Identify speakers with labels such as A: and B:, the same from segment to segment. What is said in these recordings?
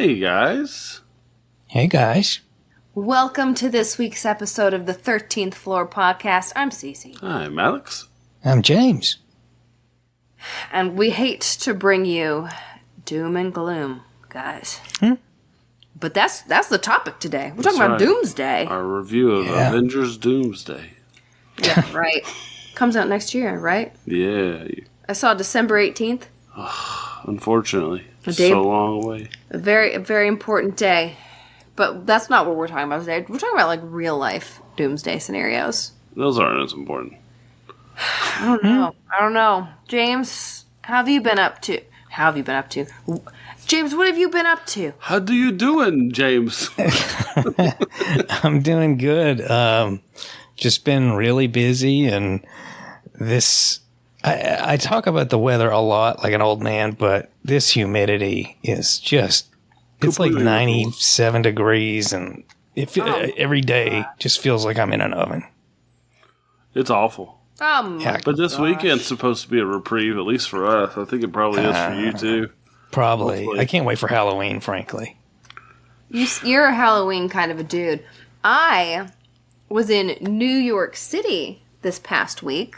A: Hey, guys.
B: Hey, guys.
C: Welcome to this week's episode of the 13th Floor Podcast. I'm Cece.
A: Hi, I'm Alex.
B: I'm James.
C: And we hate to bring you doom and gloom, guys. But that's the topic today. We're talking about Doomsday.
A: Our review of Avengers Doomsday.
C: Yeah, right. Comes out next year, right?
A: Yeah.
C: I saw December 18th.
A: Unfortunately.
C: A day,
A: so long away.
C: A very important day. But that's not what we're talking about today. We're talking about, like, real life Doomsday scenarios.
A: Those aren't as important.
C: I don't know. James, how have you been up to? James, what have you been up to?
A: How do you doing, James?
B: I'm doing good. Just been really busy, and I talk about the weather a lot like an old man, but this humidity is just, it's like 97 degrees, and every day just feels like I'm in an oven.
A: It's awful.
C: Yeah,
A: but this weekend's supposed to be a reprieve, at least for us. I think it probably is for you, too.
B: Probably.
A: Hopefully.
B: I can't wait for Halloween, frankly.
C: You're a Halloween kind of a dude. I was in New York City this past week,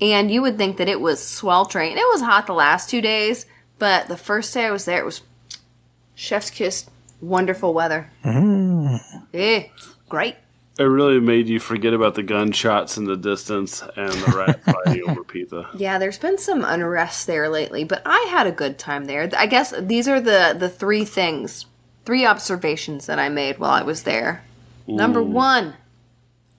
C: and you would think that it was sweltering. It was hot the last 2 days, but the first day I was there, it was chef's kiss, wonderful weather. Great.
A: It really made you forget about the gunshots in the distance and the rat fighting over pizza.
C: Yeah, there's been some unrest there lately, but I had a good time there. I guess these are the three observations that I made while I was there. Number one,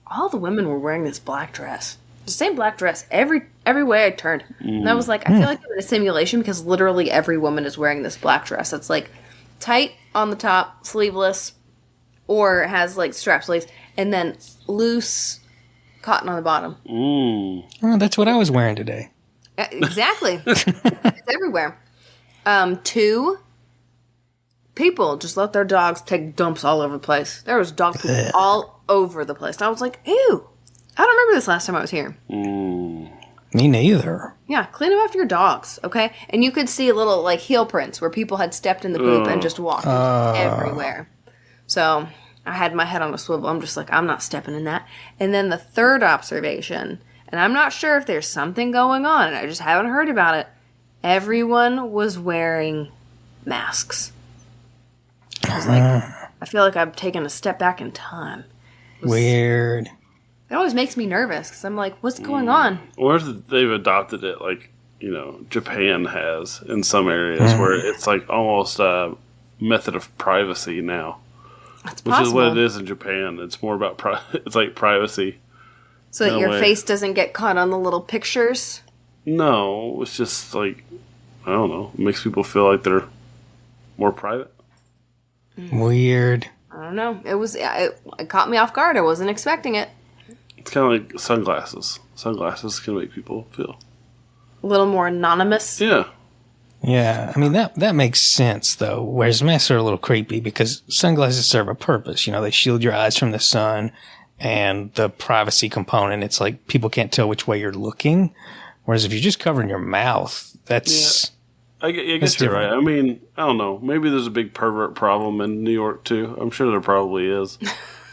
C: all the women were wearing this black dress. The same black dress every way I turned. And I was like, I feel like I'm in a simulation because literally every woman is wearing this black dress. It's like tight on the top, sleeveless, or has like strap sleeves, and then loose cotton on the bottom.
B: Oh, that's what I was wearing today.
C: Exactly. It's everywhere. Two, people just let their dogs take dumps all over the place. There was dog poop all over the place. And I was like, ew. I don't remember this last time I was here.
B: Me neither.
C: Yeah, clean up after your dogs, okay? And you could see little, like, heel prints where people had stepped in the poop and just walked everywhere. So I had my head on a swivel. I'm just like, I'm not stepping in that. And then the third observation, and I'm not sure if there's something going on, and I just haven't heard about it. Everyone was wearing masks. I was like, I feel like I've taken a step back in time.
B: Weird.
C: It always makes me nervous because I'm like, what's going on?
A: Or if they've adopted it like, Japan has in some areas where it's like almost a method of privacy now.
C: That's
A: which
C: possible.
A: is what it is in Japan. It's more about it's like privacy.
C: So that your face doesn't get caught on the little pictures?
A: No, it's just like, I don't know. It makes people feel like they're more private.
B: Weird.
C: I don't know. It caught me off guard. I wasn't expecting it.
A: It's kind of like sunglasses. Sunglasses can make people feel
C: a little more anonymous.
A: Yeah.
B: Yeah, I mean, that makes sense, though, whereas masks are a little creepy because sunglasses serve a purpose. They shield your eyes from the sun, and the privacy component, it's like people can't tell which way you're looking, whereas if you're just covering your mouth, that's...
A: Yeah. I guess you're right. I mean, I don't know. Maybe there's a big pervert problem in New York, too. I'm sure there probably is.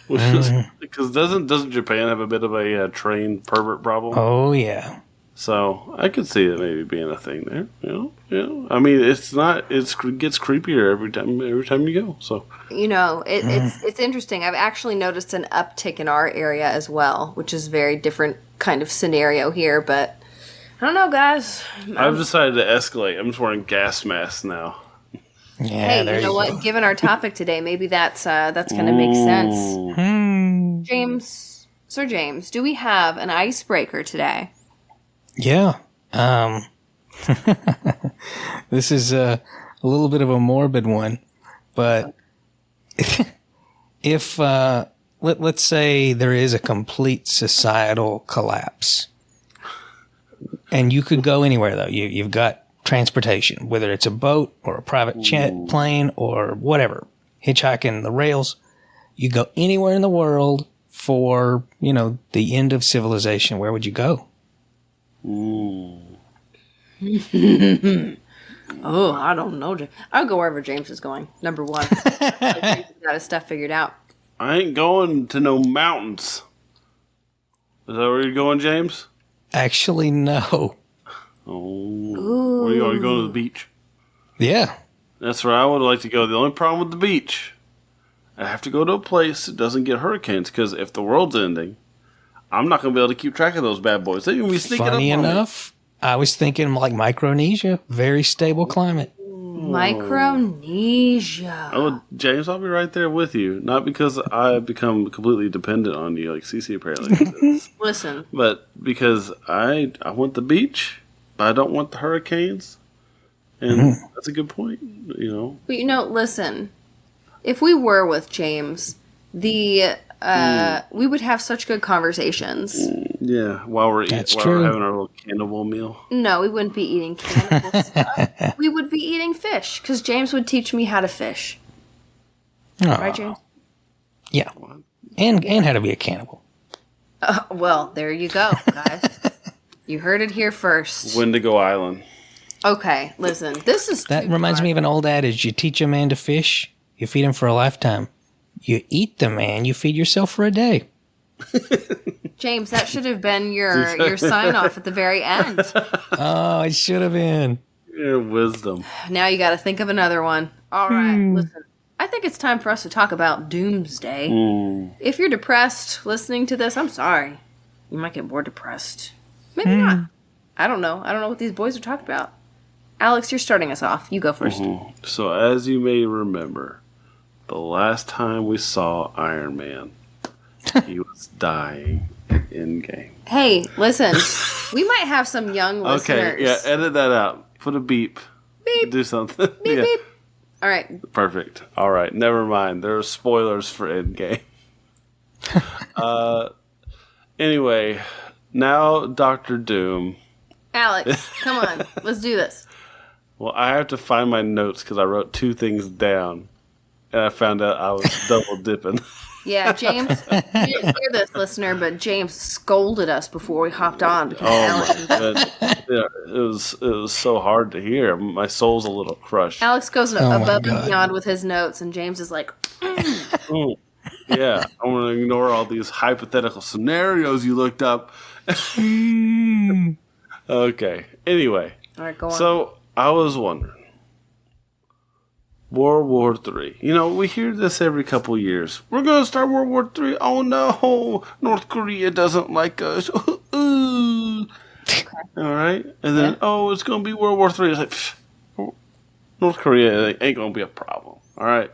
A: Because doesn't Japan have a bit of a trained pervert problem?
B: Oh, yeah.
A: So I could see it maybe being a thing there. I mean, it gets creepier every time you go. So
C: it's interesting. I've actually noticed an uptick in our area as well, which is a very different kind of scenario here. But I don't know, guys.
A: I've decided to escalate. I'm just wearing gas masks now.
B: Yeah,
C: hey, you know what? Given our topic today, maybe that's going to make sense. Sir James, do we have an icebreaker today?
B: Yeah. This is a little bit of a morbid one, but if let's say there is a complete societal collapse, and you could go anywhere though. You've got transportation, whether it's a boat or a private jet plane or whatever, hitchhiking the rails. You go anywhere in the world for, the end of civilization. Where would you go?
C: Oh, I don't know. I'll go wherever James is going. Number one. James has got his stuff figured out.
A: I ain't going to no mountains. Is that where you're going, James?
B: Actually, no.
A: Oh. Where are you going? You going to the beach?
B: Yeah.
A: That's where I would like to go. The only problem with the beach, I have to go to a place that doesn't get hurricanes, because if the world's ending, I'm not going to be able to keep track of those bad boys. They're going to be sneaking
B: Funny
A: up on
B: enough, I was thinking like Micronesia. Very stable climate.
C: Micronesia.
A: Oh, James, I'll be right there with you. Not because I've become completely dependent on you, like Cece apparently does.
C: Listen.
A: But because I want the beach, but I don't want the hurricanes. And that's a good point, you know.
C: But listen. If we were with James, we would have such good conversations.
A: Yeah, while we're having our little cannibal meal.
C: No, we wouldn't be eating cannibal stuff. We would be eating fish, because James would teach me how to fish.
B: Aww.
C: Right, James?
B: Yeah. And how to be a cannibal.
C: Well, there you go, guys. You heard it here first.
A: Wendigo Island.
C: Okay, listen.
B: That reminds me of an old adage. You teach a man to fish, you feed him for a lifetime. You eat the man, you feed yourself for a day.
C: James, that should have been your sign-off at the very end.
B: Oh, it should have been.
A: Your wisdom.
C: Now you got to think of another one. All right, listen. I think it's time for us to talk about Doomsday. If you're depressed listening to this, I'm sorry. You might get more depressed. Maybe not. I don't know. I don't know what these boys are talking about. Alex, you're starting us off. You go first.
A: So, as you may remember, the last time we saw Iron Man, he was dying in Endgame.
C: Hey, listen. We might have some young listeners.
A: Okay, yeah, edit that out. Put a beep.
C: Beep.
A: Do something.
C: Beep, beep. All right.
A: Perfect. All right, never mind. There are spoilers for Endgame. Anyway, now Doctor Doom.
C: Alex, come on. Let's do this.
A: Well, I have to find my notes because I wrote two things down, and I found out I was double dipping.
C: Yeah, James, you didn't hear this, listener, but James scolded us before we hopped on. Because
A: Oh my god! Yeah, it was so hard to hear. My soul's a little crushed.
C: Alex goes above and beyond with his notes, and James is like,
A: Oh, yeah, I'm gonna ignore all these hypothetical scenarios you looked up. Okay. Anyway,
C: all right, go on.
A: So I was wondering, World War III. You know, we hear this every couple years. We're going to start World War III. Oh no, North Korea doesn't like us. Okay. All right. And then, it's going to be World War III. It's like, North Korea ain't going to be a problem. All right.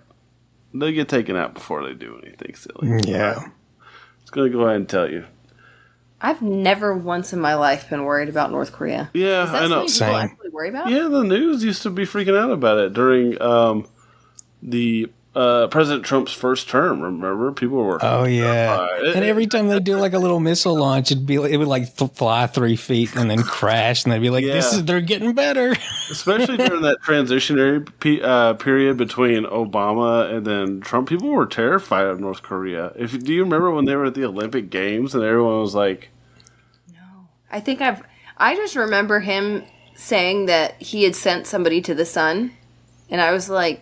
A: They get taken out before they do anything silly.
B: Yeah.
A: Right? Just going to go ahead and tell you.
C: I've never once in my life been worried about North Korea.
A: Yeah,
C: Is that
A: I know.
C: something people actually worry about?
A: Yeah, the news used to be freaking out about it during the President Trump's first term. Remember, people were.
B: Oh yeah, and every time they do like a little missile launch, it would like fly 3 feet and then crash, and they'd be like, they're getting better.
A: Especially during that transitionary period between Obama and then Trump, people were terrified of North Korea. Do you remember when they were at the Olympic Games and everyone was like,
C: "No, I think I just remember him saying that he had sent somebody to the sun, and I was like."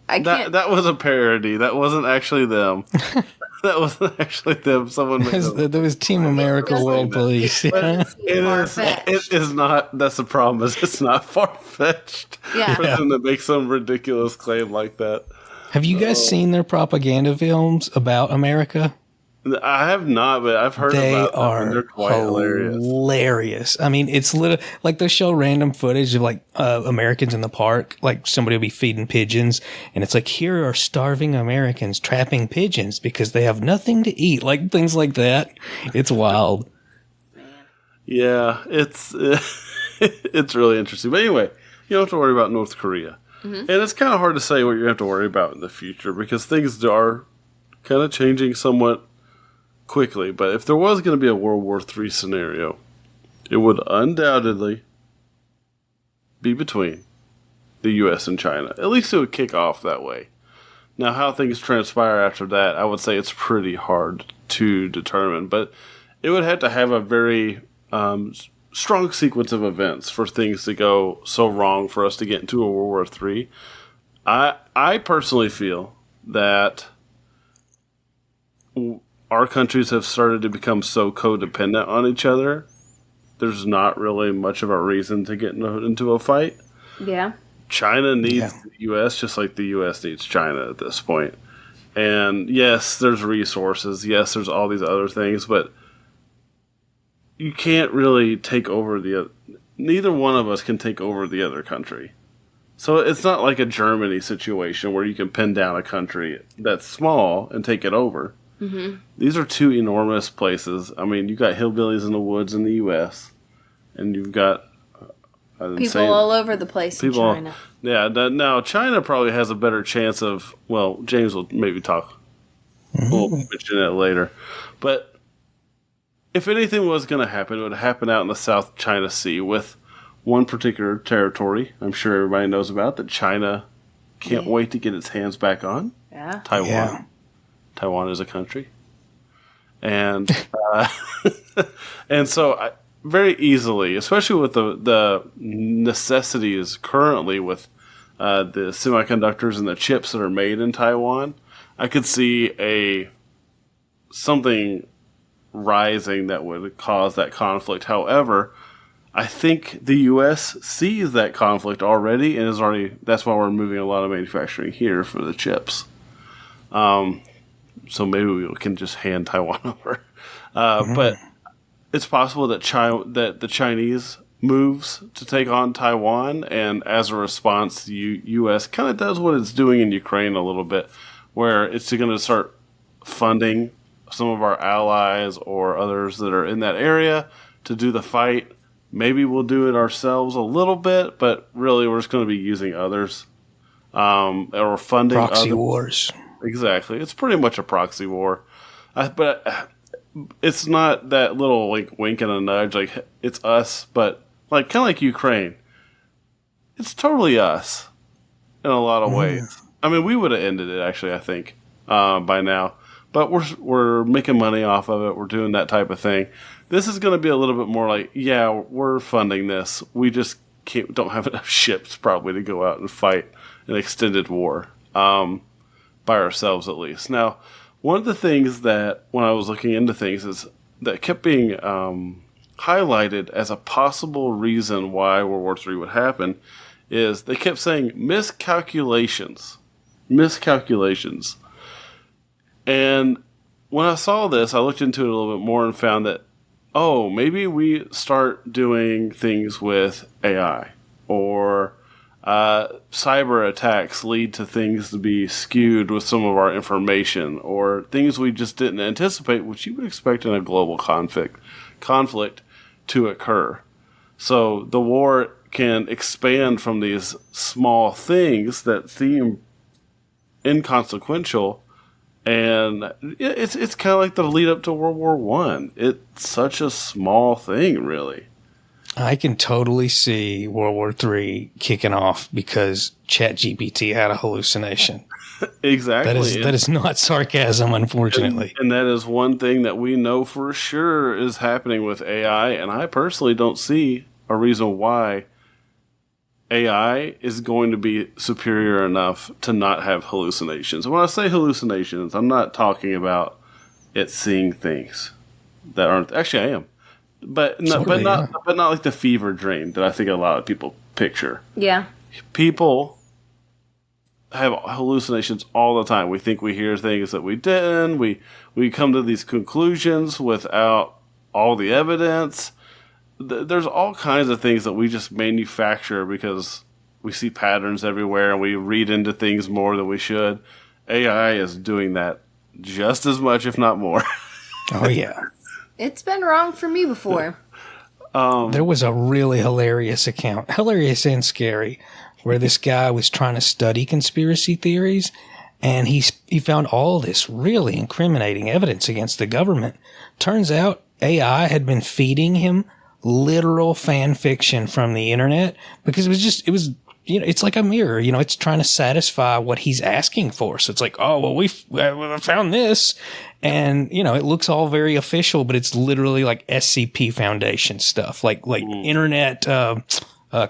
C: I can't.
A: That was a parody. That wasn't actually them. That wasn't actually them. Someone made
B: there was Team America World Police.
A: It is not. That's the problem. Is it's not far fetched for them to make some ridiculous claim like that.
B: Have you guys seen their propaganda films about America?
A: I have not, but I've heard about them. And they're quite hilarious.
B: I mean, it's literally like they'll show random footage of like Americans in the park. Like somebody will be feeding pigeons, and it's like, here are starving Americans trapping pigeons because they have nothing to eat. Like things like that. It's wild.
A: Yeah, it's it's really interesting. But anyway, you don't have to worry about North Korea, and it's kind of hard to say what you have to worry about in the future because things are kind of changing somewhat quickly. But if there was going to be a World War III scenario, it would undoubtedly be between the U.S. and China. At least it would kick off that way. Now, how things transpire after that, I would say it's pretty hard to determine. But it would have to have a very strong sequence of events for things to go so wrong for us to get into a World War III. I personally feel that our countries have started to become so codependent on each other. There's not really much of a reason to get into a fight.
C: Yeah.
A: China needs the U.S. just like the U.S. needs China at this point. And yes, there's resources. Yes, there's all these other things, but you can't really take over neither one of us can take over the other country. So it's not like a Germany situation where you can pin down a country that's small and take it over. Mm-hmm. These are two enormous places. I mean, you've got hillbillies in the woods in the U.S., and you've got
C: people all over the place in China.
A: Yeah, now China probably has a better chance of, well, James will maybe talk. We'll mention it later. But if anything was going to happen, it would happen out in the South China Sea with one particular territory I'm sure everybody knows about that China can't wait to get its hands back on.
C: Yeah.
A: Taiwan.
B: Yeah.
A: Taiwan is a country. And and so very easily, especially with the necessities currently with the semiconductors and the chips that are made in Taiwan, I could see something rising that would cause that conflict. However, I think the U.S. sees that conflict already and that's why we're moving a lot of manufacturing here for the chips. So maybe we can just hand Taiwan over. But it's possible that the Chinese moves to take on Taiwan, and as a response, the U.S. kind of does what it's doing in Ukraine a little bit, where it's going to start funding some of our allies or others that are in that area to do the fight. Maybe we'll do it ourselves a little bit, but really we're just going to be using others or funding
B: proxy wars.
A: Exactly. It's pretty much a proxy war. But it's not that little like wink and a nudge, like it's us, but like kind of like Ukraine. It's totally us in a lot of ways. I mean, we would have ended it actually, I think, by now. But we're making money off of it. We're doing that type of thing. This is going to be a little bit more like, yeah, we're funding this. We just don't have enough ships probably to go out and fight an extended war by ourselves at least. Now, one of the things that when I was looking into things is that kept being highlighted as a possible reason why World War III would happen is they kept saying miscalculations. And when I saw this, I looked into it a little bit more and found that, maybe we start doing things with AI or cyber attacks lead to things to be skewed with some of our information or things we just didn't anticipate, which you would expect in a global conflict to occur. So the war can expand from these small things that seem inconsequential. And it's kind of like the lead up to World War I. It's such a small thing, really.
B: I can totally see World War III kicking off because ChatGPT had a hallucination.
A: Exactly.
B: That is not sarcasm, unfortunately.
A: And that is one thing that we know for sure is happening with AI. And I personally don't see a reason why AI is going to be superior enough to not have hallucinations. When I say hallucinations, I'm not talking about it seeing things that aren't. Actually, I am, but not like the fever dream that I think a lot of people picture.
C: Yeah,
A: people have hallucinations all the time. We think we hear things that we didn't. We come to these conclusions without all the evidence. There's all kinds of things that we just manufacture because we see patterns everywhere and we read into things more than we should. AI is doing that just as much, if not more.
B: Oh, yeah.
C: It's been wrong for me before.
B: There was a really hilarious and scary, where this guy was trying to study conspiracy theories, and he found all this really incriminating evidence against the government. Turns out AI had been feeding him literal fan fiction from the internet because it was it's like a mirror. It's trying to satisfy what he's asking for. So it's like, oh, well, we found this. And, it looks all very official, but it's literally like SCP Foundation stuff, like internet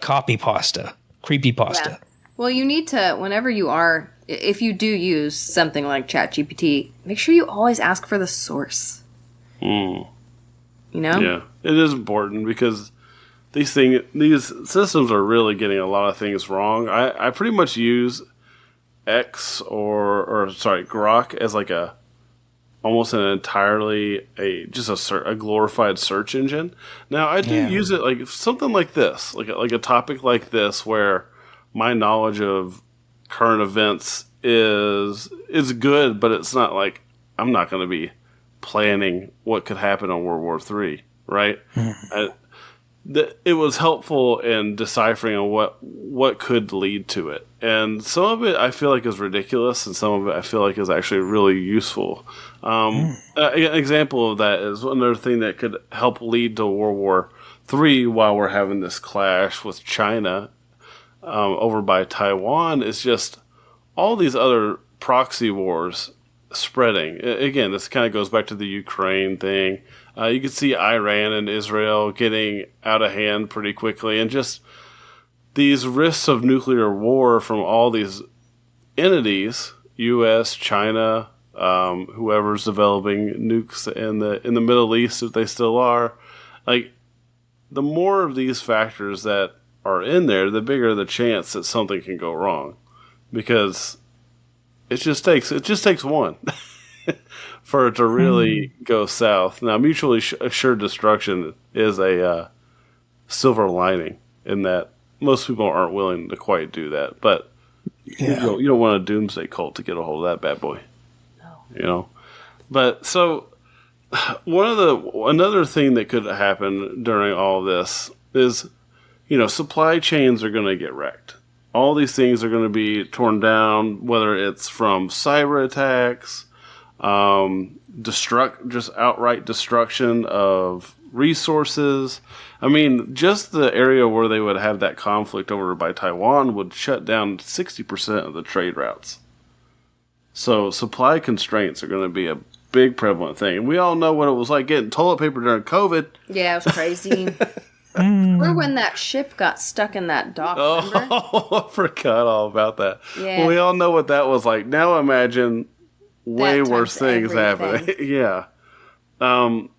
B: copy pasta, creepy pasta.
C: Yeah. Well, you need to, whenever you are, if you do use something like ChatGPT, make sure you always ask for the source.
A: Mm.
C: Yeah,
A: it is important because these systems are really getting a lot of things wrong. I pretty much use X or Grok as like almost an entirely a glorified search engine. Now I do use it like something like this, like a topic like this where my knowledge of current events is good, but it's not like I'm not going to be planning what could happen on World War III, right? It was helpful in deciphering on what could lead to it. And some of it I feel like is ridiculous, and some of it I feel like is actually really useful. An example of that is another thing that could help lead to World War III while we're having this clash with China over by Taiwan is just all these other proxy wars spreading. Again, this kind of goes back to the Ukraine thing. You can see Iran and Israel getting out of hand pretty quickly, and just these risks of nuclear war from all these entities, U.S., China, whoever's developing nukes in the Middle East, if they still are. Like, the more of these factors that are in there, the bigger the chance that something can go wrong, because it just takes one for it to really go south. Now, mutually assured destruction is a silver lining in that most people aren't willing to quite do that. But you don't want a doomsday cult to get a hold of that bad boy. No. But so another thing that could happen during all this is, supply chains are going to get wrecked. All these things are going to be torn down, whether it's from cyber attacks, just outright destruction of resources. I mean, just the area where they would have that conflict over by Taiwan would shut down 60% of the trade routes. So supply constraints are going to be a big prevalent thing. And we all know what it was like getting toilet paper during COVID.
C: Yeah, it was crazy. Or when that ship got stuck in that dock, remember?
A: Oh, I forgot all about that.
C: Yeah.
A: Well, we all know what that was like. Now imagine way worse things happening. Yeah. And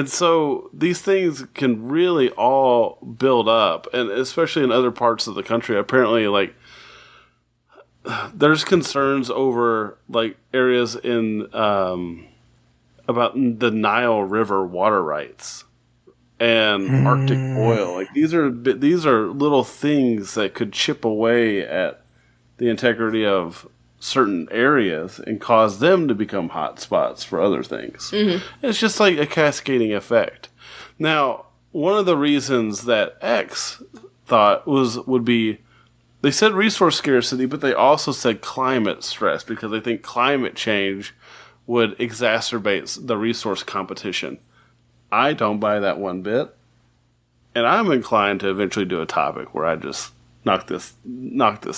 A: so these things can really all build up, and especially in other parts of the country. Apparently, like, there's concerns over like areas in about the Nile River water rights and Arctic oil. Like, these are little things that could chip away at the integrity of certain areas and cause them to become hot spots for other things. It's just like a cascading effect. Now, one of the reasons that X thought would be, they said resource scarcity, but they also said climate stress, because they think climate change would exacerbate the resource competition. I don't buy that one bit, and I'm inclined to eventually do a topic where I just knock this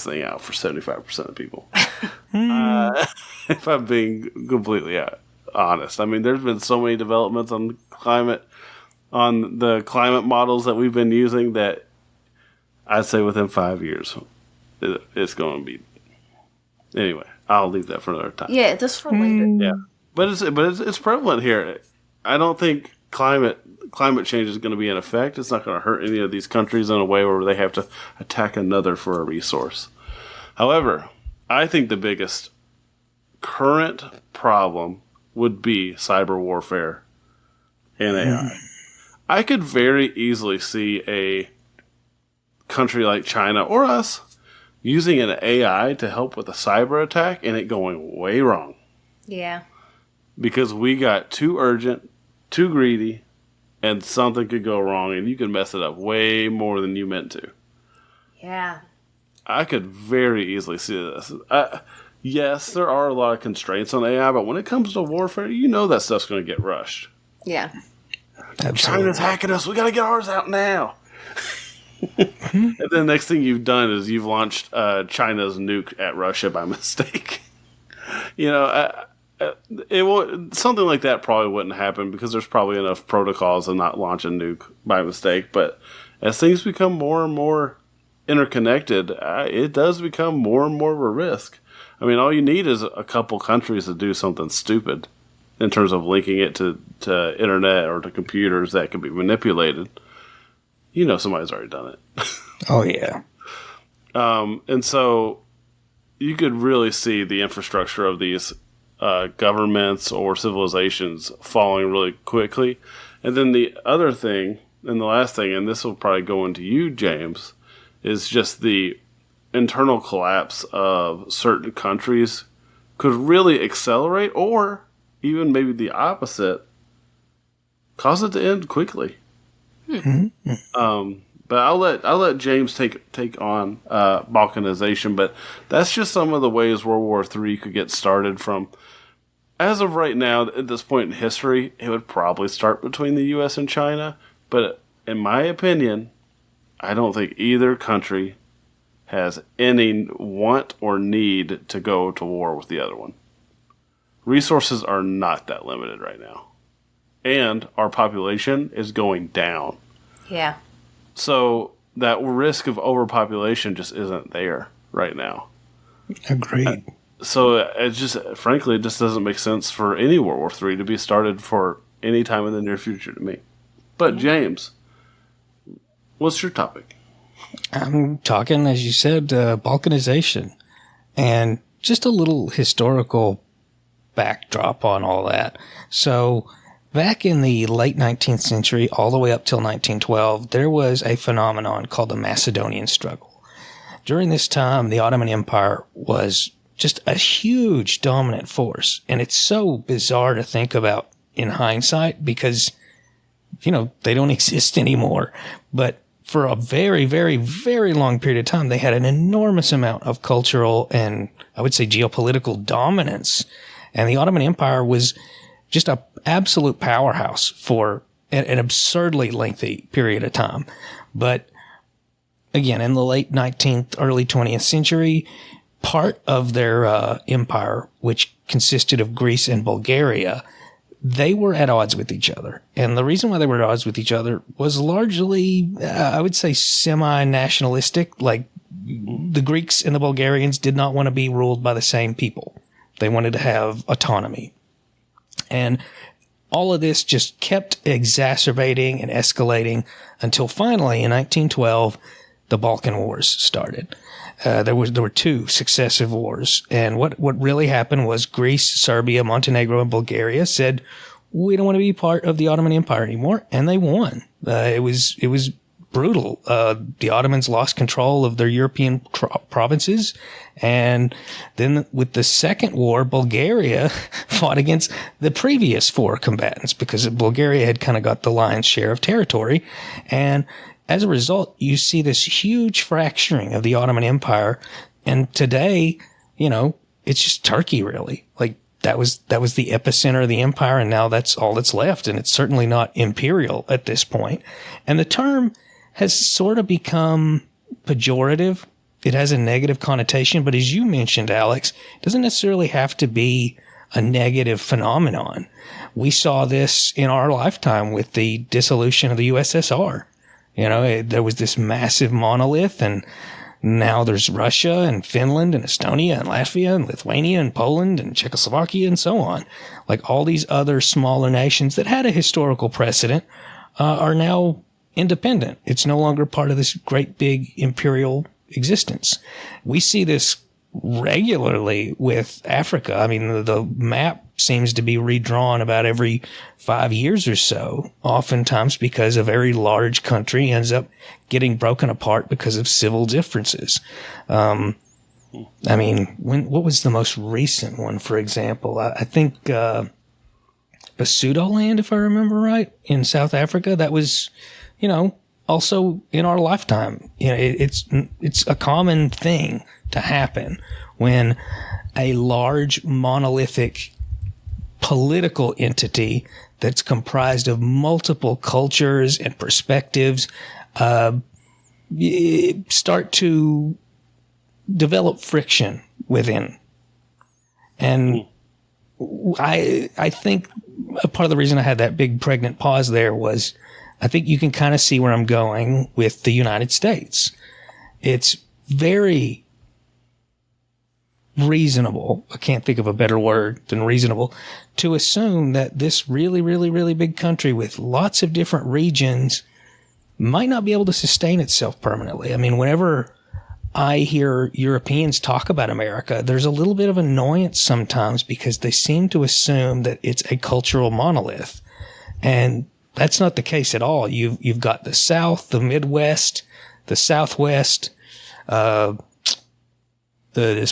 A: thing out for 75% of people. If I'm being completely honest, I mean, there's been so many developments on the climate models that we've been using that I'd say within 5 years, it's going to be. Anyway, I'll leave that for another time.
C: Yeah, just for later.
A: Yeah, but it's prevalent here. I don't think climate change is going to be in effect. It's not going to hurt any of these countries in a way where they have to attack another for a resource. However, I think the biggest current problem would be cyber warfare and AI. I could very easily see a country like China or us using an AI to help with a cyber attack and it going way wrong.
C: Yeah.
A: Because we got too urgent, too greedy, and something could go wrong, and you could mess it up way more than you meant to.
C: Yeah.
A: I could very easily see this. Yes, there are a lot of constraints on AI, but when it comes to warfare, that stuff's going to get rushed.
C: Yeah.
B: Absolutely.
A: China's hacking us. We got to get ours out now. And then next thing you've done is you've launched China's nuke at Russia by mistake. It will, something like that probably wouldn't happen because there's probably enough protocols to not launch a nuke by mistake. But as things become more and more interconnected, it does become more and more of a risk. I mean, all you need is a couple countries to do something stupid in terms of linking it to internet or to computers that can be manipulated. Somebody's already done it.
B: Oh, yeah.
A: And so you could really see the infrastructure of these governments or civilizations falling really quickly. And then the other thing, and the last thing, and this will probably go into you, James, is just the internal collapse of certain countries could really accelerate, or even maybe the opposite, cause it to end quickly. But I'll let James take on balkanization. But that's just some of the ways World War III could get started from. As of right now, at this point in history, it would probably start between the U.S. and China. But in my opinion, I don't think either country has any want or need to go to war with the other one. Resources are not that limited right now. And our population is going down.
C: Yeah.
A: So that risk of overpopulation just isn't there right now.
B: Agreed.
A: So it just doesn't make sense for any World War III to be started for any time in the near future to me. But James, what's your topic?
B: I'm talking, as you said, balkanization, and just a little historical backdrop on all that. So back in the late 19th century, all the way up till 1912, there was a phenomenon called the Macedonian struggle. During this time, the Ottoman Empire was just a huge dominant force. And it's so bizarre to think about in hindsight because, they don't exist anymore. But for a very, very, very long period of time, they had an enormous amount of cultural and, I would say, geopolitical dominance. And the Ottoman Empire was just an absolute powerhouse for an absurdly lengthy period of time. But again, in the late 19th, early 20th century, part of their empire, which consisted of Greece and Bulgaria, they were at odds with each other. And the reason why they were at odds with each other was largely, I would say, semi-nationalistic. Like, the Greeks and the Bulgarians did not want to be ruled by the same people. They wanted to have autonomy. And all of this just kept exacerbating and escalating until finally, in 1912, the Balkan Wars started. There were two successive wars. And what really happened was Greece, Serbia, Montenegro, and Bulgaria said, we don't want to be part of the Ottoman Empire anymore. And they won. It was brutal. The Ottomans lost control of their European provinces. And then with the second war, Bulgaria fought against the previous four combatants because Bulgaria had kind of got the lion's share of territory. And as a result, you see this huge fracturing of the Ottoman Empire. And today, it's just Turkey, really. Like, that was the epicenter of the empire, and now that's all that's left. And it's certainly not imperial at this point. And the term has sort of become pejorative. It has a negative connotation. But as you mentioned, Alex, it doesn't necessarily have to be a negative phenomenon. We saw this in our lifetime with the dissolution of the USSR. There was this massive monolith, and now there's Russia and Finland and Estonia and Latvia and Lithuania and Poland and Czechoslovakia and so on. Like, all these other smaller nations that had a historical precedent are now independent. It's no longer part of this great big imperial existence. We see this regularly with Africa. I mean, the map seems to be redrawn about every 5 years or so, oftentimes because a very large country ends up getting broken apart because of civil differences. What was the most recent one, for example? I think Basutoland, if I remember right, in South Africa, that was, also in our lifetime. It's a common thing to happen when a large monolithic political entity that's comprised of multiple cultures and perspectives start to develop friction within. And I think a part of the reason I had that big pregnant pause there was I think you can kind of see where I'm going with the United States. It's very reasonable, I can't think of a better word than reasonable, to assume that this really, really, really big country with lots of different regions might not be able to sustain itself permanently. I mean, whenever I hear Europeans talk about America, there's a little bit of annoyance sometimes because they seem to assume that it's a cultural monolith. And that's not the case at all. You've got the South, the Midwest, the Southwest, the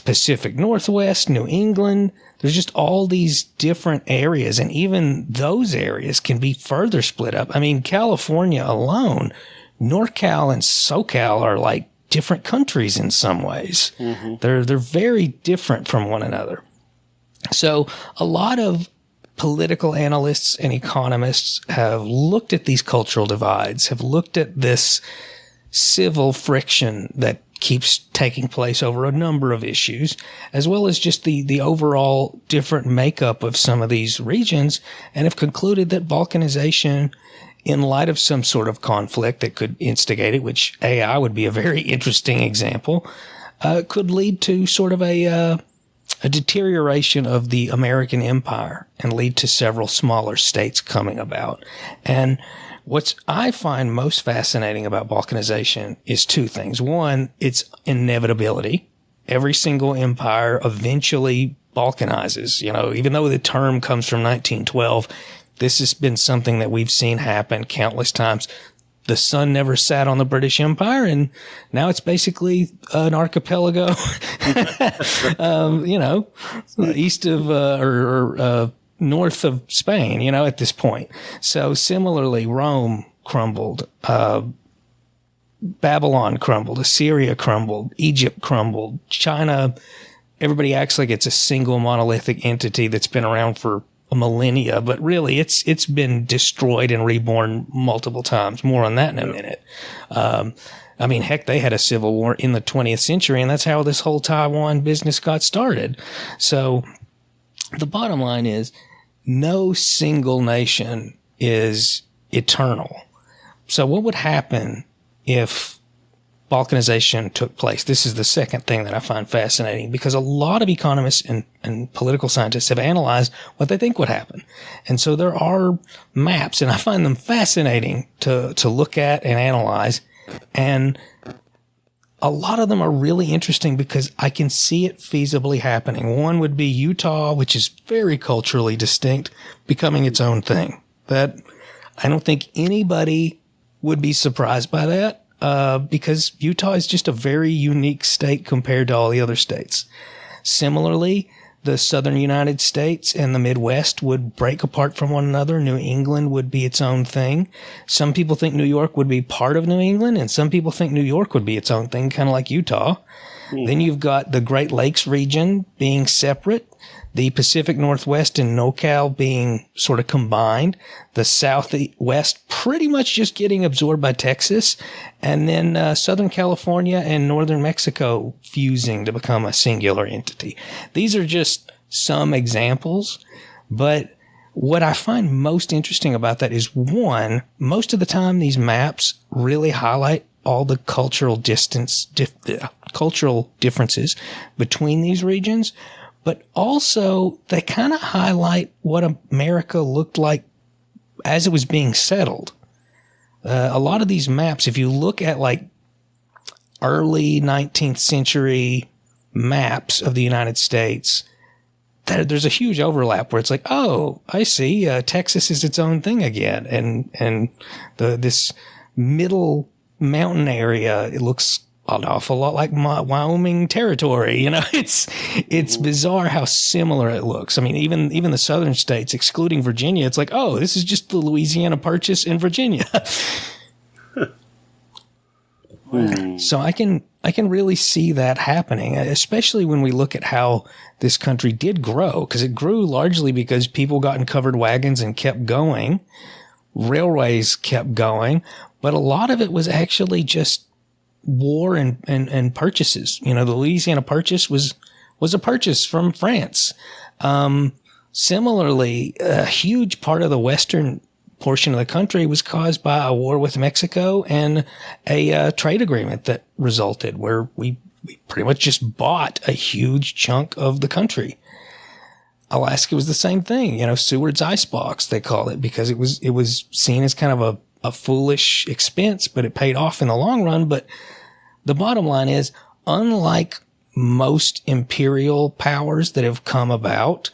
B: Pacific Northwest, New England. There's just all these different areas, and even those areas can be further split up. I mean, California alone, NorCal and SoCal are like different countries in some ways. Mm-hmm. They're very different from one another. So a lot of political analysts and economists have looked at these cultural divides, have looked at this civil friction that keeps taking place over a number of issues, as well as just the overall different makeup of some of these regions, and have concluded that balkanization, in light of some sort of conflict that could instigate it, which AI would be a very interesting example, could lead to sort of a deterioration of the American empire and lead to several smaller states coming about. And what I find most fascinating about balkanization is two things. One, its inevitability. Every single empire eventually balkanizes. You know, even though the term comes from 1912, this has been something that we've seen happen countless times. The sun never sat on the British Empire, and now it's basically an archipelago, east of or north of Spain, at this point. So similarly, Rome crumbled, Babylon crumbled, Assyria crumbled, Egypt crumbled, China. Everybody acts like it's a single monolithic entity that's been around for a millennia, but really it's been destroyed and reborn multiple times. More on that in a minute. I mean, heck, they had a civil war in the 20th century, and that's how this whole Taiwan business got started. So the bottom line is no single nation is eternal. So what would happen if balkanization took place? This is the second thing that I find fascinating, because a lot of economists and political scientists have analyzed what they think would happen. And so there are maps, and I find them fascinating to look at and analyze. And a lot of them are really interesting because I can see it feasibly happening. One would be Utah, which is very culturally distinct, becoming its own thing. That I don't think anybody would be surprised by that. Because Utah is just a very unique state compared to all the other states. Similarly, the southern United States and the Midwest would break apart from one another. New England would be its own thing. Some people think New York would be part of New England, and some people think New York would be its own thing, kind of like Utah. Then you've got the Great Lakes region being separate, the Pacific Northwest and NorCal being sort of combined, the Southwest pretty much just getting absorbed by Texas, and then Southern California and Northern Mexico fusing to become a singular entity. These are just some examples, but what I find most interesting about that is, one, most of the time these maps really highlight all the cultural differences between these regions, but also they kind of highlight what America looked like as it was being settled. A lot of these maps, if you look at like early 19th century maps of the United States, there's a huge overlap where it's like, oh, I see, Texas is its own thing again, and this middle mountain area, it looks an awful lot like Wyoming territory. It's bizarre how similar it looks. I mean, even the southern states, excluding Virginia, it's like, oh, this is just the Louisiana Purchase in Virginia. So I can really see that happening, especially when we look at how this country did grow, because it grew largely because people got in covered wagons and kept going. Railways kept going, but a lot of it was actually just war and purchases. You know, the Louisiana Purchase was a purchase from France. Similarly, a huge part of the western portion of the country was caused by a war with Mexico and a trade agreement that resulted where we pretty much just bought a huge chunk of the country. Alaska was the same thing, you know, Seward's icebox, they call it, because it was seen as kind of a foolish expense, but it paid off in the long run. But the bottom line is, unlike most imperial powers that have come about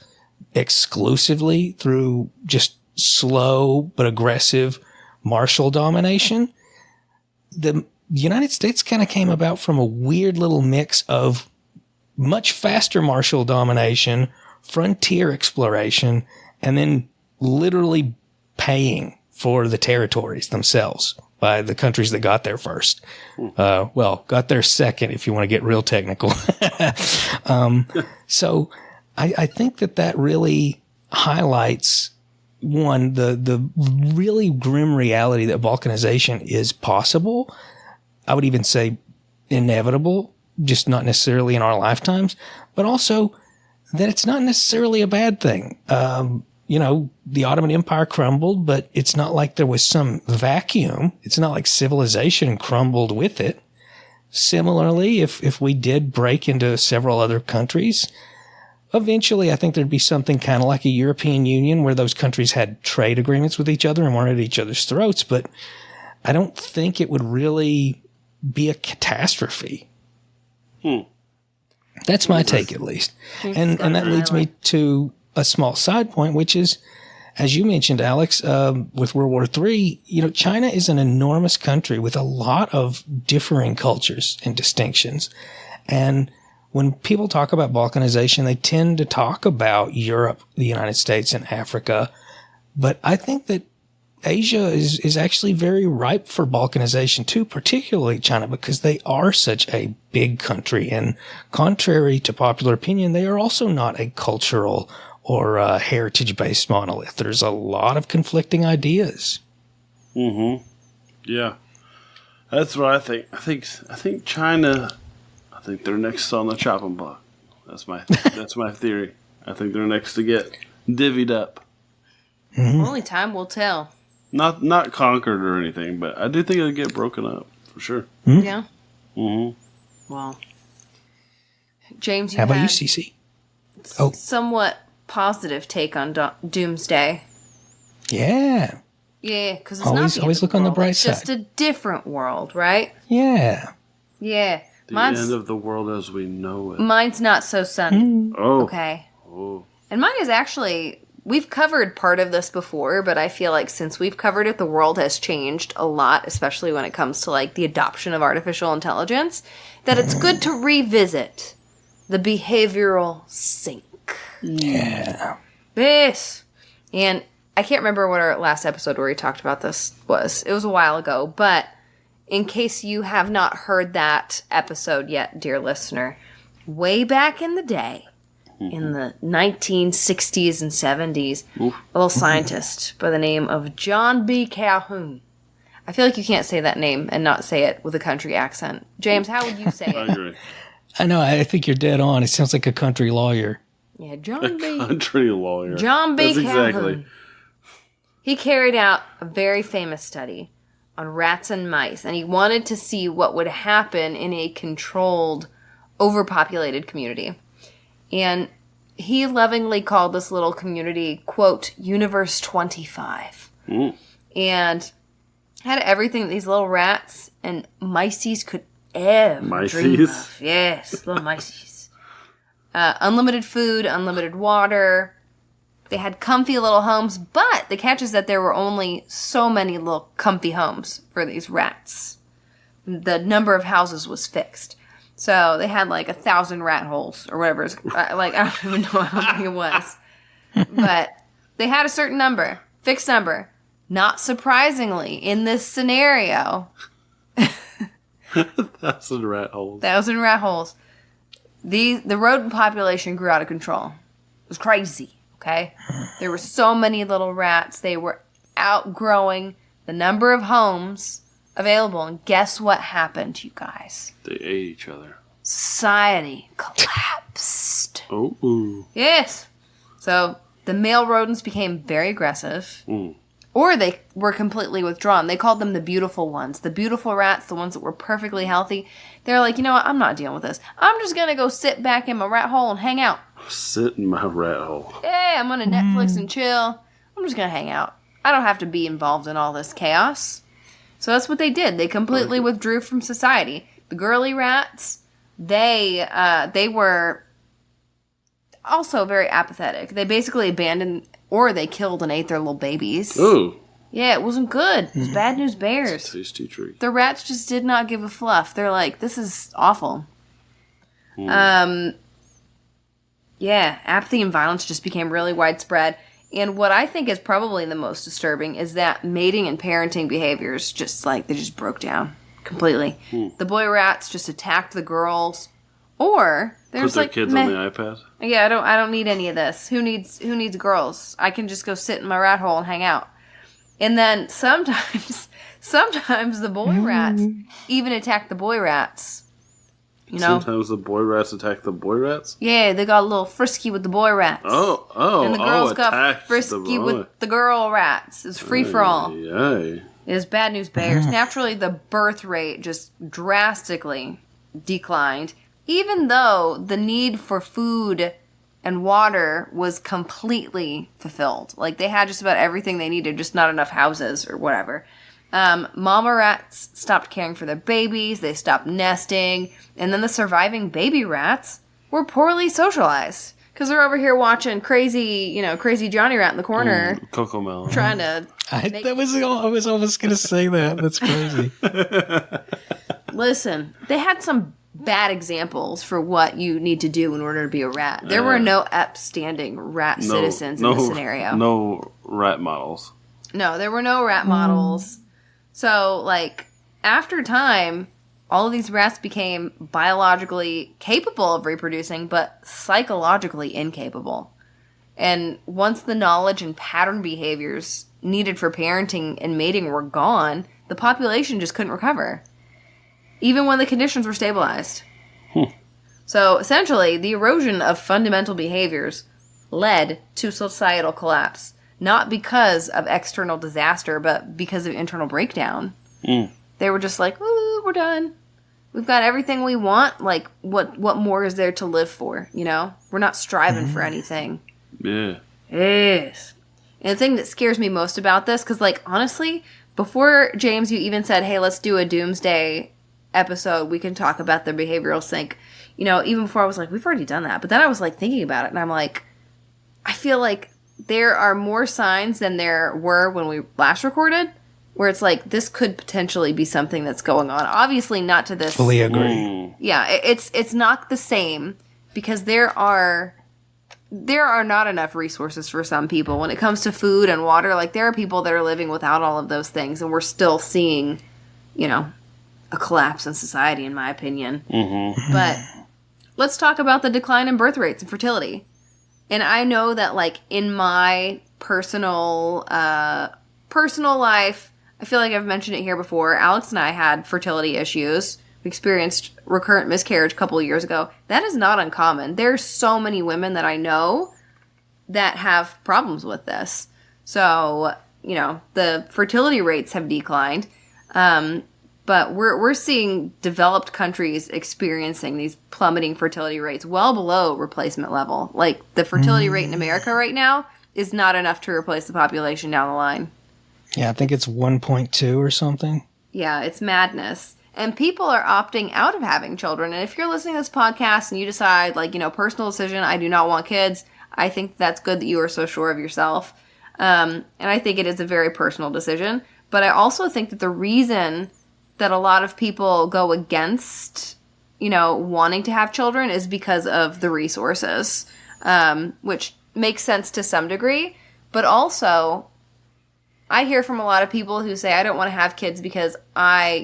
B: exclusively through just slow but aggressive martial domination, the United States kind of came about from a weird little mix of much faster martial domination, frontier exploration, and then literally paying for the territories themselves by the countries that got there first. Got there second, if you want to get real technical. So I think that really highlights, one, the really grim reality that balkanization is possible. I would even say inevitable, just not necessarily in our lifetimes, but also that it's not necessarily a bad thing. You know, the Ottoman Empire crumbled, but it's not like there was some vacuum. It's not like civilization crumbled with it. Similarly, if we did break into several other countries, eventually I think there'd be something kind of like a European Union where those countries had trade agreements with each other and weren't at each other's throats, but I don't think it would really be a catastrophe. That's my take, at least. And that leads me to a small side point, which is, as you mentioned, Alex, with World War III, you know, China is an enormous country with a lot of differing cultures and distinctions. And when people talk about balkanization, they tend to talk about Europe, the United States, and Africa. But I think that Asia is actually very ripe for balkanization too, particularly China, because they are such a big country. And contrary to popular opinion, they are also not a cultural or heritage-based monolith. There's a lot of conflicting ideas.
A: Mm-hmm. Yeah. That's what I think. I think China, I think they're next on the chopping block. That's my theory. I think they're next to get divvied up.
C: Mm-hmm. Only time will tell.
A: Not conquered or anything, but I do think it'll get broken up for sure.
B: Mm-hmm.
C: Yeah.
A: Mm-hmm.
C: Well, James,
B: how about you, Cece?
C: Somewhat positive take on Doomsday.
B: Yeah.
C: Yeah, because it's not
B: always look on the bright side.
C: It's just a different world, right?
B: Yeah.
C: Yeah.
A: The end of the world as we know it.
C: Mine's not so sunny.
A: Oh.
C: Okay.
A: Oh.
C: And mine is actually, we've covered part of this before, but I feel like since we've covered it, the world has changed a lot, especially when it comes to like the adoption of artificial intelligence, that it's good to revisit the behavioral sink.
B: Yeah.
C: This. And I can't remember what our last episode where we talked about this was. It was a while ago, but in case you have not heard that episode yet, dear listener, way back in the day, in the 1960s and 70s, a little scientist by the name of John B. Calhoun. I feel like you can't say that name and not say it with a country accent. James, how would you say it?
A: I agree.
B: I know. I think you're dead on. It sounds like a country lawyer.
C: Yeah, John B.
A: Country lawyer.
C: John B.
A: That's
C: Calhoun.
A: exactly.
C: He carried out a very famous study on rats and mice, and he wanted to see what would happen in a controlled, overpopulated community. And he lovingly called this little community, quote, Universe 25. And had everything that these little rats and mices could ever dream of. Yes, little mices. Unlimited food, unlimited water. They had comfy little homes, but the catch is that there were only so many little comfy homes for these rats. The number of houses was fixed. So they had like 1,000 rat holes or whatever. Like, I don't even know how many it was. But they had a certain number, fixed number. Not surprisingly, in this scenario,
A: 1,000 rat holes.
C: 1,000 rat holes. The rodent population grew out of control. It was crazy, okay? There were so many little rats. They were outgrowing the number of homes available. And guess what happened, you guys?
A: They ate each other.
C: Society collapsed.
A: Oh.
C: Yes. So the male rodents became very aggressive. Or they were completely withdrawn. They called them the beautiful ones. The beautiful rats, the ones that were perfectly healthy. They're like, you know what? I'm not dealing with this. I'm just going to go sit back in my rat hole and hang out.
A: Sit in my rat hole.
C: Hey, I'm going to Netflix and chill. I'm just going to hang out. I don't have to be involved in all this chaos. So that's what they did. They completely withdrew from society. The girly rats, they were also very apathetic. They basically abandoned, or they killed and ate their little babies.
A: Ooh.
C: Yeah, it wasn't good. It was bad news bears.
A: Tasty treat.
C: The rats just did not give a fluff. They're like, this is awful. Yeah, apathy and violence just became really widespread. And what I think is probably the most disturbing is that mating and parenting behaviors just like, they just broke down completely. The boy rats just attacked the girls. Or there's
A: Put their
C: like
A: kids on the iPad.
C: Yeah, I don't need any of this. Who needs girls? I can just go sit in my rat hole and hang out. And then sometimes the boy rats even attack the boy rats. You know?
A: Sometimes the boy rats attack the boy rats?
C: Yeah, they got a little frisky with the boy rats. And the girls got frisky with the girl rats. It's free for all. It was bad news bears. Naturally, the birth rate just drastically declined, even though the need for food and water was completely fulfilled. Like, they had just about everything they needed, just not enough houses or whatever. Mama rats stopped caring for their babies, they stopped nesting, and then the surviving baby rats were poorly socialized. Because they're over here watching crazy Johnny Rat in the corner.
A: Cocomelon.
C: Trying to...
B: I was almost going to say that. That's crazy.
C: Listen, they had some bad examples for what you need to do in order to be a rat. There were no upstanding rat citizens in this scenario.
A: No rat models.
C: No, there were no rat models. So, like, after time, all of these rats became biologically capable of reproducing, but psychologically incapable. And once the knowledge and pattern behaviors needed for parenting and mating were gone, the population just couldn't recover, even when the conditions were stabilized. So, essentially, the erosion of fundamental behaviors led to societal collapse. Not because of external disaster, but because of internal breakdown. They were just like, ooh, we're done. We've got everything we want. Like, what more is there to live for, you know? We're not striving for anything.
A: Yeah.
C: Yes. And the thing that scares me most about this, because, like, honestly, before, James, you even said, hey, let's do a Doomsday episode, we can talk about the behavioral sink. You know, even before I was like, we've already done that. But then I was, like, thinking about it, and I'm like, I feel like there are more signs than there were when we last recorded, where it's like, this could potentially be something that's going on. Obviously not to this.
B: Fully agree.
C: Yeah, it's not the same, because there are not enough resources for some people. When it comes to food and water, like, there are people that are living without all of those things, and we're still seeing, you know, a collapse in society, in my opinion. But let's talk about the decline in birth rates and fertility. And I know that, like, in my personal life, I feel like I've mentioned it here before, Alex and I had fertility issues. We experienced recurrent miscarriage a couple of years ago. That is not uncommon. There's so many women that I know that have problems with this. So, you know, the fertility rates have declined. But we're seeing developed countries experiencing these plummeting fertility rates well below replacement level. Like, the fertility rate in America right now is not enough to replace the population down the line.
B: Yeah, I think it's 1.2 or something.
C: Yeah, it's madness. And people are opting out of having children. And if you're listening to this podcast and you decide, like, you know, personal decision, I do not want kids, I think that's good that you are so sure of yourself. And I think it is a very personal decision. But I also think that the reason that a lot of people go against, you know, wanting to have children is because of the resources, which makes sense to some degree. But also, I hear from a lot of people who say, I don't want to have kids because I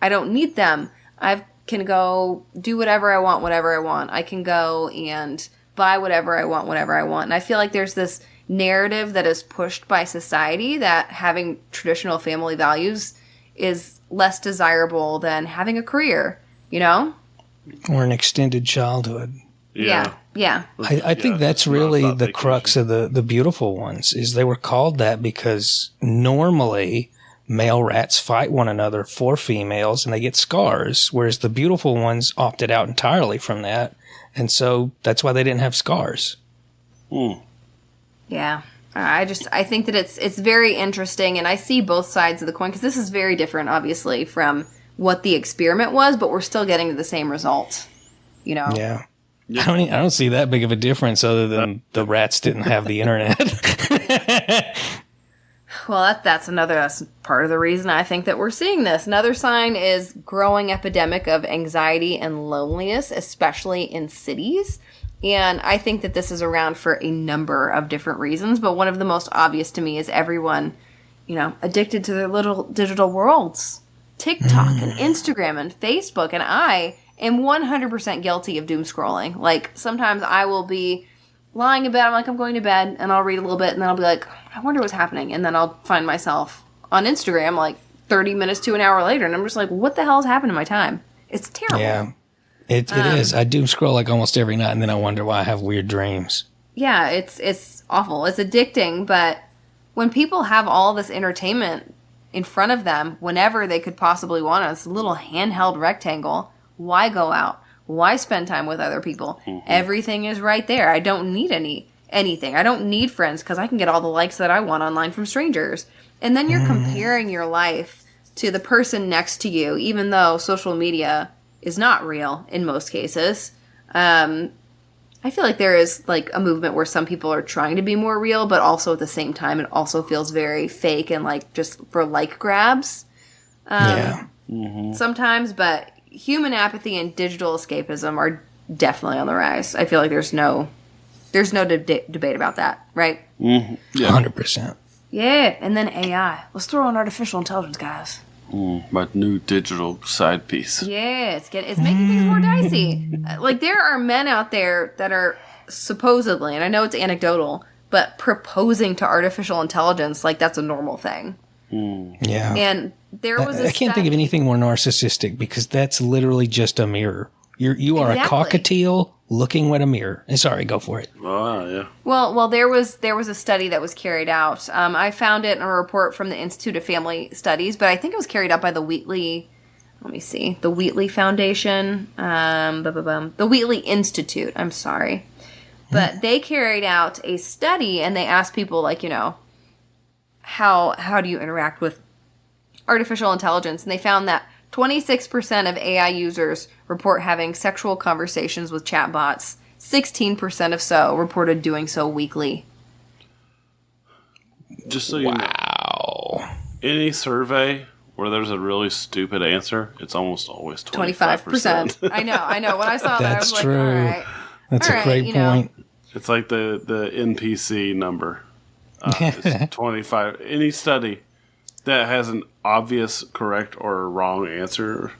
C: don't need them. I can go do whatever I want, whatever I want. I can go and buy whatever I want, whatever I want. And I feel like there's this narrative that is pushed by society that having traditional family values is less desirable than having a career, you know?
B: Or an extended childhood.
C: Yeah.
B: I think that's really the crux of the beautiful ones, is they were called that because normally male rats fight one another for females and they get scars, whereas the beautiful ones opted out entirely from that. And so that's why they didn't have scars.
C: Yeah. I think that it's very interesting, and I see both sides of the coin, because this is very different, obviously, from what the experiment was, but we're still getting to the same result, you know?
B: Yeah. I don't see that big of a difference other than the rats didn't have the internet.
C: Well, that's part of the reason I think that we're seeing this. Another sign is growing epidemic of anxiety and loneliness, especially in cities. And I think that this is around for a number of different reasons, but one of the most obvious to me is everyone, addicted to their little digital worlds. TikTok and Instagram and Facebook, and I am 100% guilty of doom scrolling. Like, sometimes I will be lying in bed, I'm going to bed, and I'll read a little bit, and then I'll be like, I wonder what's happening, and then I'll find myself on Instagram, 30 minutes to an hour later, and I'm just like, what the hell has happened to my time? It's terrible.
B: Yeah. It is. I doom scroll almost every night, and then I wonder why I have weird dreams.
C: Yeah, it's awful. It's addicting, but when people have all this entertainment in front of them whenever they could possibly want this little handheld rectangle, why go out? Why spend time with other people? Mm-hmm. Everything is right there. I don't need anything. I don't need friends because I can get all the likes that I want online from strangers. And then you're comparing your life to the person next to you, even though social media is not real in most cases. I feel like there is a movement where some people are trying to be more real, but also at the same time it also feels very fake and just for grabs. Sometimes, but human apathy and digital escapism are definitely on the rise. I feel like there's no debate about that, right?
B: Mm-hmm. Yeah. 100%.
C: Yeah, and then AI. Let's throw in artificial intelligence, guys.
A: My new digital side piece.
C: Yeah, it's making things more dicey. There are men out there that are supposedly, and I know it's anecdotal, but proposing to artificial intelligence like that's a normal thing.
B: Yeah.
C: And there was
B: I can't think of anything more narcissistic because that's literally just a mirror. You are a cockatiel looking at a mirror. Sorry, go for it.
A: Oh, yeah.
C: Well, there was a study that was carried out. I found it in a report from the Institute of Family Studies, but I think it was carried out by the Wheatley. Let me see, the Wheatley Foundation, the Wheatley Institute. I'm sorry, but they carried out a study and they asked people how do you interact with artificial intelligence, and they found that 26% of AI users report having sexual conversations with chatbots. 16% of so reported doing so weekly.
A: Just so you know, any survey where there's a really stupid answer, it's almost always 25%.
C: I know. When I saw that, I was like,
B: true.
C: all right.
B: That's a great point.
A: It's like the NPC number. It's 25. Any study that has an obvious correct or wrong answer,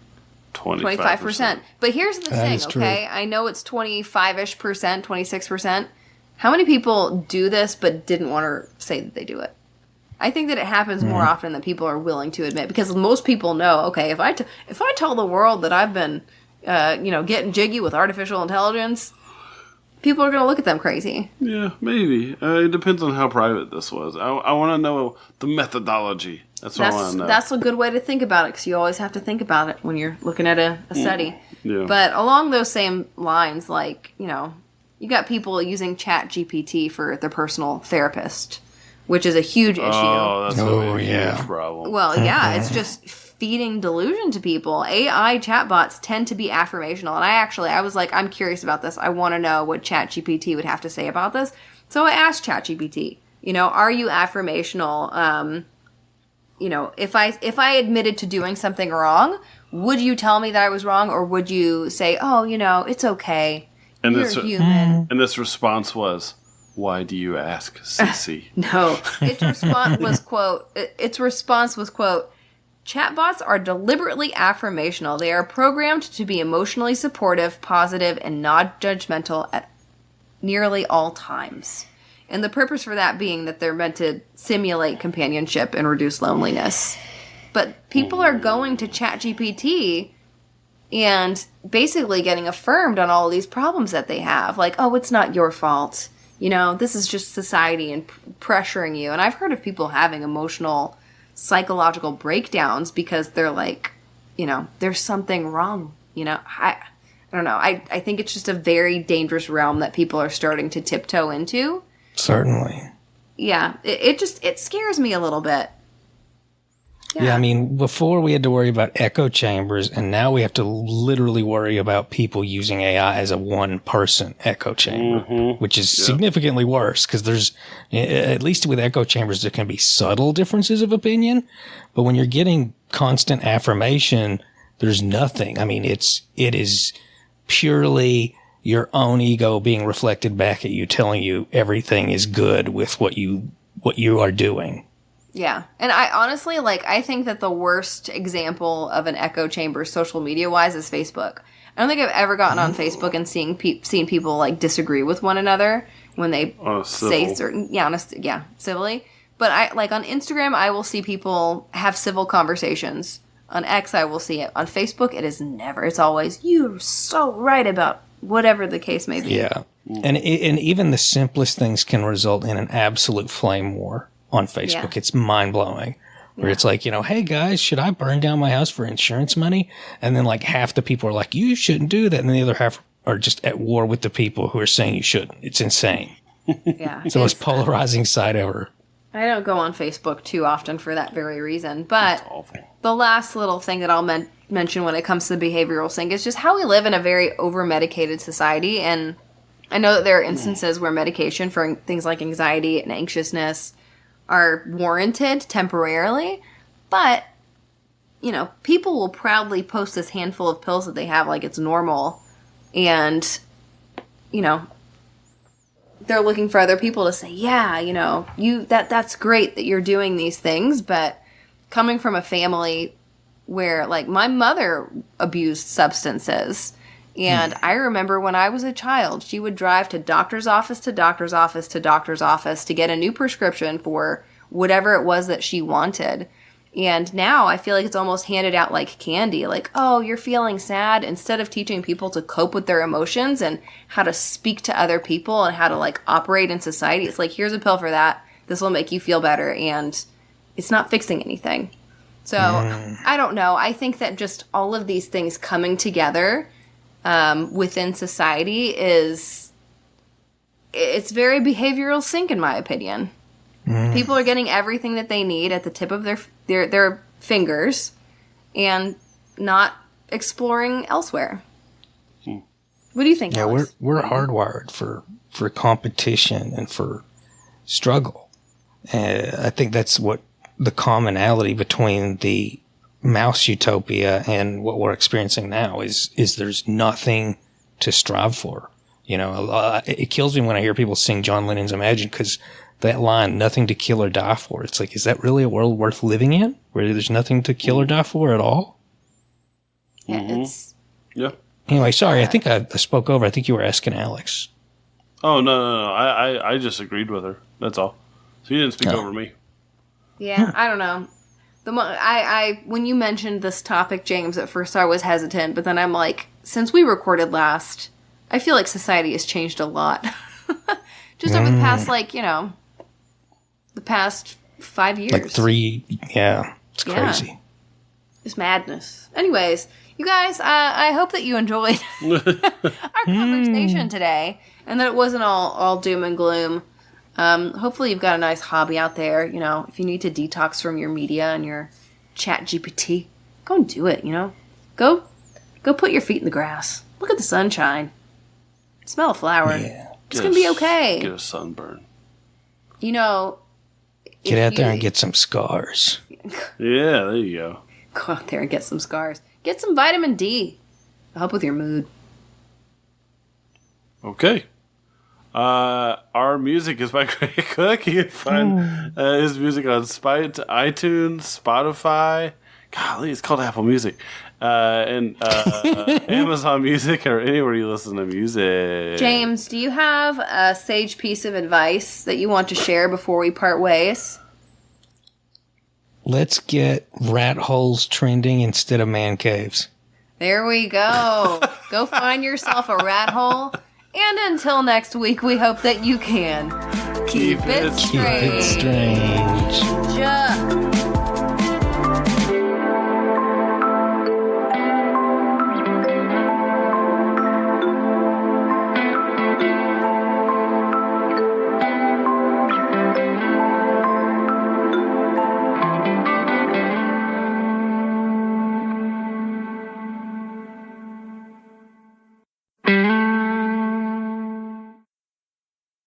A: 25%.
C: But here's the thing, okay? I know it's 25-ish percent, 26%. How many people do this but didn't want to say that they do it? I think that it happens more often than people are willing to admit, because most people know, okay, if I tell the world that I've been, getting jiggy with artificial intelligence, people are going to look at them crazy.
A: Yeah, maybe. It depends on how private this was. I want to know the methodology. That's what I want to know.
C: That's a good way to think about it, because you always have to think about it when you're looking at a study.
A: Yeah.
C: But along those same lines, you got people using ChatGPT for their personal therapist, which is a huge issue.
A: Oh, that's a huge problem.
C: Well, yeah, it's just feeding delusion to people. AI chatbots tend to be affirmational. And I was like, I'm curious about this. I want to know what ChatGPT would have to say about this. So I asked ChatGPT, are you affirmational? If I admitted to doing something wrong, would you tell me that I was wrong? Or would you say, oh, it's okay.
A: And
C: You're human.
A: And this response was, why do you ask, Sissy?
C: No. Its response was, quote, chatbots are deliberately affirmational. They are programmed to be emotionally supportive, positive, and non-judgmental at nearly all times. And the purpose for that being that they're meant to simulate companionship and reduce loneliness. But people are going to ChatGPT and basically getting affirmed on all of these problems that they have. Like, oh, it's not your fault. You know, this is just society and pressuring you. And I've heard of people having emotional, psychological breakdowns because they're like, you know, there's something wrong. You know, I don't know. I think it's just a very dangerous realm that people are starting to tiptoe into.
B: Certainly.
C: Yeah, it scares me a little bit.
B: Yeah, I mean, before we had to worry about echo chambers, and now we have to literally worry about people using AI as a one-person echo chamber, which is significantly worse because there's, at least with echo chambers, there can be subtle differences of opinion, but when you're getting constant affirmation, there's nothing. I mean, it is purely your own ego being reflected back at you, telling you everything is good with what you are doing.
C: Yeah. And I honestly, I think that the worst example of an echo chamber social media-wise is Facebook. I don't think I've ever gotten on Facebook and seen people, disagree with one another when they say certain... Yeah, civilly. But on Instagram, I will see people have civil conversations. On X, I will see it. On Facebook, it is never. It's always, you're so right about whatever the case may be.
B: Yeah. And even the simplest things can result in an absolute flame war. On Facebook, It's mind-blowing. Where it's like, you know, hey guys, should I burn down my house for insurance money? And then half the people are like, you shouldn't do that. And then the other half are just at war with the people who are saying you shouldn't. It's insane.
C: Yeah.
B: It's the most polarizing side ever.
C: I don't go on Facebook too often for that very reason. But the last little thing that I'll mention when it comes to the behavioral thing is just how we live in a very over-medicated society. And I know that there are instances where medication for things like anxiety and anxiousness are warranted temporarily, but, you know, people will proudly post this handful of pills that they have like it's normal, and, you know, they're looking for other people to say, yeah, you know, that's great that you're doing these things, but coming from a family where, my mother abused substances, and I remember when I was a child, she would drive to doctor's office to doctor's office to doctor's office to get a new prescription for whatever it was that she wanted. And now I feel like it's almost handed out like candy. Like, oh, you're feeling sad. Instead of teaching people to cope with their emotions and how to speak to other people and how to operate in society, it's like, here's a pill for that. This will make you feel better. And it's not fixing anything. So I don't know. I think that just all of these things coming together within society it's very behavioral sync, in my opinion. People are getting everything that they need at the tip of their fingers and not exploring elsewhere. What do you think, Alex?
B: We're hardwired for competition and for struggle. I think that's what the commonality between the mouse utopia and what we're experiencing now is there's nothing to strive for. You know, it kills me when I hear people sing John Lennon's Imagine, because that line, nothing to kill or die for, it's like, is that really a world worth living in where there's nothing to kill or die for at all?
C: Yeah, it's...
A: Yeah.
B: Anyway, sorry, I think I spoke over. I think you were asking Alex.
A: Oh, no. I just agreed with her. That's all. So you didn't speak over me.
C: Yeah, I don't know. When you mentioned this topic, James, at first I was hesitant, but then I'm like, since we recorded last, I feel like society has changed a lot. Just over the past, the past 5 years.
B: 3, yeah. It's crazy.
C: Yeah. It's madness. Anyways, you guys, I hope that you enjoyed our conversation today, and that it wasn't all doom and gloom. Hopefully you've got a nice hobby out there. You know, if you need to detox from your media and your chat GPT, go and do it, you know. Go put your feet in the grass. Look at the sunshine. Smell a flower. Yeah. It's going to be okay.
A: Get a sunburn.
C: You know.
B: Get out there and get some scars.
A: Yeah, there you go.
C: Go out there and get some scars. Get some vitamin D. It'll help with your mood.
A: Okay. Our music is by Greg Cook. You can find his music on iTunes, Spotify. Golly, it's called Apple Music. And Amazon Music, or anywhere you listen to music.
C: James, do you have a sage piece of advice that you want to share before we part ways?
B: Let's get rat holes trending instead of man caves.
C: There we go. Go find yourself a rat hole. And until next week, we hope that you can keep it strange.
B: Keep it strange.
C: Ja.